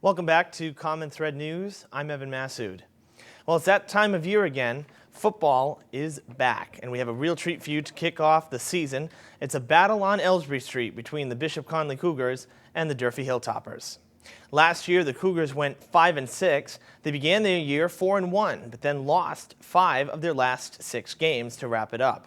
Welcome back to Common Thread News. I'm Evan Massoud. Well, it's that time of year again. Football is back, and we have a real treat for you to kick off the season. It's a battle on Ellsbury Street between the Bishop Connolly Cougars and the Durfee Hilltoppers. Last year, the Cougars went 5-6. They began their year 4-1, but then lost 5 of their last 6 games to wrap it up.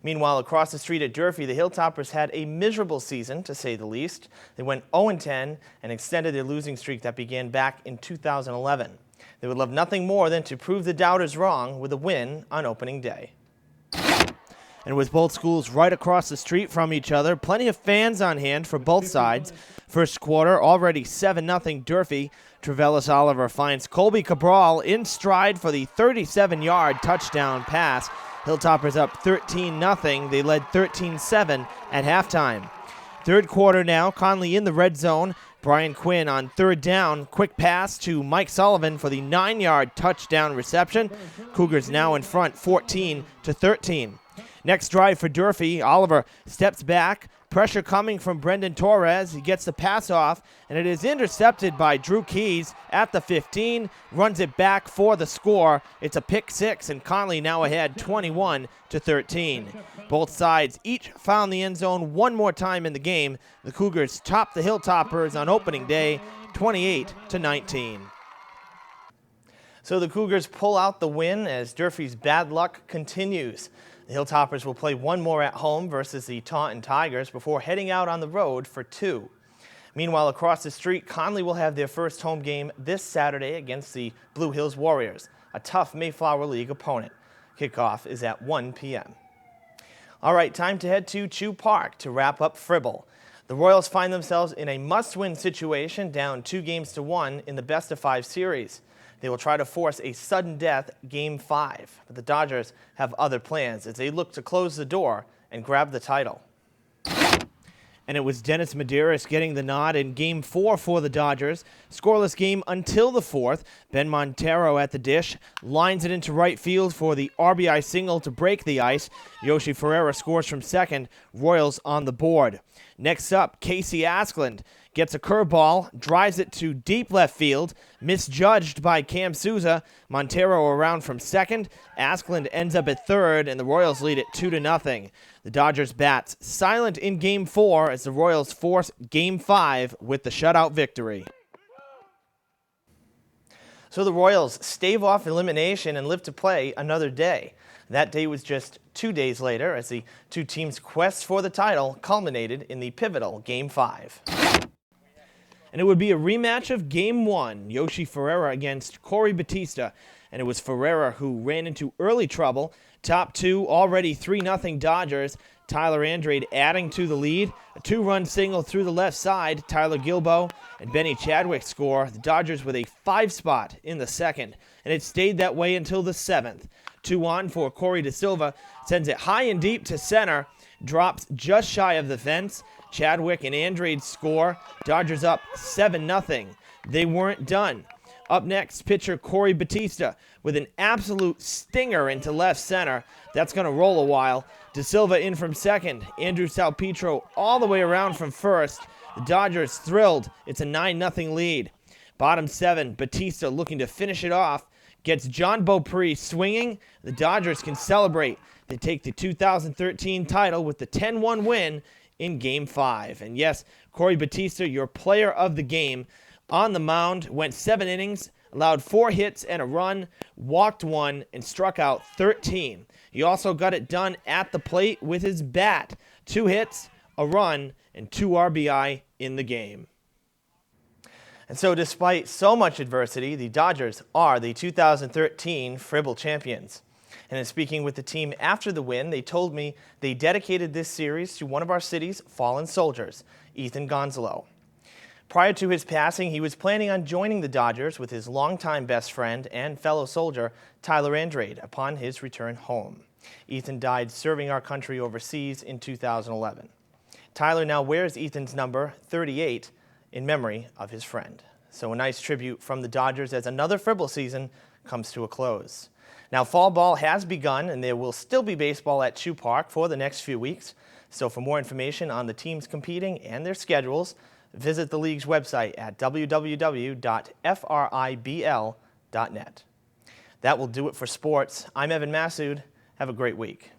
Meanwhile, across the street at Durfee, the Hilltoppers had a miserable season, to say the least. They went 0-10 and extended their losing streak that began back in 2011. They would love nothing more than to prove the doubters wrong with a win on opening day. And with both schools right across the street from each other, plenty of fans on hand for both sides. First quarter, already 7-0 Durfee. Trevellis Oliver finds Colby Cabral in stride for the 37-yard touchdown pass. Hilltoppers up 13-0. They led 13-7 at halftime. Third quarter now, Connolly in the red zone. Brian Quinn on third down. Quick pass to Mike Sullivan for the 9-yard touchdown reception. Cougars now in front 14-13. Next drive for Durfee. Oliver steps back. Pressure coming from Brendan Torres. He gets the pass off, and it is intercepted by Drew Keys at the 15. Runs it back for the score. It's a pick six, and Connolly now ahead 21-13. Both sides each found the end zone one more time in the game. The Cougars topped the Hilltoppers on opening day 28-19. So the Cougars pull out the win as Durfee's bad luck continues. The Hilltoppers will play one more at home versus the Taunton Tigers before heading out on the road for 2. Meanwhile, across the street, Connolly will have their first home game this Saturday against the Blue Hills Warriors, a tough Mayflower League opponent. Kickoff is at 1 p.m. All right, time to head to Chew Park to wrap up FRIBL. The Royals find themselves in a must-win situation, down 2-1 in the best-of-5 series. They will try to force a sudden death Game 5, but the Dodgers have other plans as they look to close the door and grab the title. And it was Dennis Medeiros getting the nod in Game 4 for the Dodgers. Scoreless game until the 4th. Ben Montero at the dish lines it into right field for the RBI single to break the ice. Yoshi Ferreira scores from second. Royals on the board. Next up, Casey Askland gets a curveball, drives it to deep left field, misjudged by Cam Souza. Montero around from second. Askland ends up at third, and the Royals lead it 2-0. The Dodgers bats silent in Game 4 as the Royals force Game 5 with the shutout victory. So the Royals stave off elimination and live to play another day. That day was just 2 days later as the two teams' quest for the title culminated in the pivotal Game 5. And it would be a rematch of Game 1, Yoshi Ferreira against Corey Batista. And it was Ferreira who ran into early trouble. Top 2, already 3-0 Dodgers. Tyler Andrade adding to the lead. A 2-run single through the left side. Tyler Gilbo and Benny Chadwick score. The Dodgers with a 5 spot in the second. And it stayed that way until the 7th. 2-on for Corey Da Silva. Sends it high and deep to center. Drops just shy of the fence. Chadwick and Andrade score. Dodgers up 7-0. They weren't done. Up next, pitcher Corey Batista with an absolute stinger into left center. That's going to roll a while. Da Silva in from second. Andrew Salpetro all the way around from first. The Dodgers thrilled. It's a 9-0 lead. Bottom 7, Batista looking to finish it off. Gets John Beaupre swinging. The Dodgers can celebrate. They take the 2013 title with the 10-1 win in Game 5. And yes, Corey Batista, your player of the game, on the mound, went 7 innings, allowed 4 hits and a run, walked 1, and struck out 13. He also got it done at the plate with his bat. 2 hits, a run, and 2 RBI in the game. And so despite so much adversity, the Dodgers are the 2013 FRIBL champions. And in speaking with the team after the win, they told me they dedicated this series to one of our city's fallen soldiers, Ethan Gonzalo. Prior to his passing, he was planning on joining the Dodgers with his longtime best friend and fellow soldier, Tyler Andrade, upon his return home. Ethan died serving our country overseas in 2011. Tyler now wears Ethan's number 38 in memory of his friend. So a nice tribute from the Dodgers as another FRIBL season comes to a close. Now, fall ball has begun, and there will still be baseball at Chew Park for the next few weeks. So for more information on the teams competing and their schedules, visit the league's website at www.fribl.net. That will do it for sports. I'm Evan Massoud. Have a great week.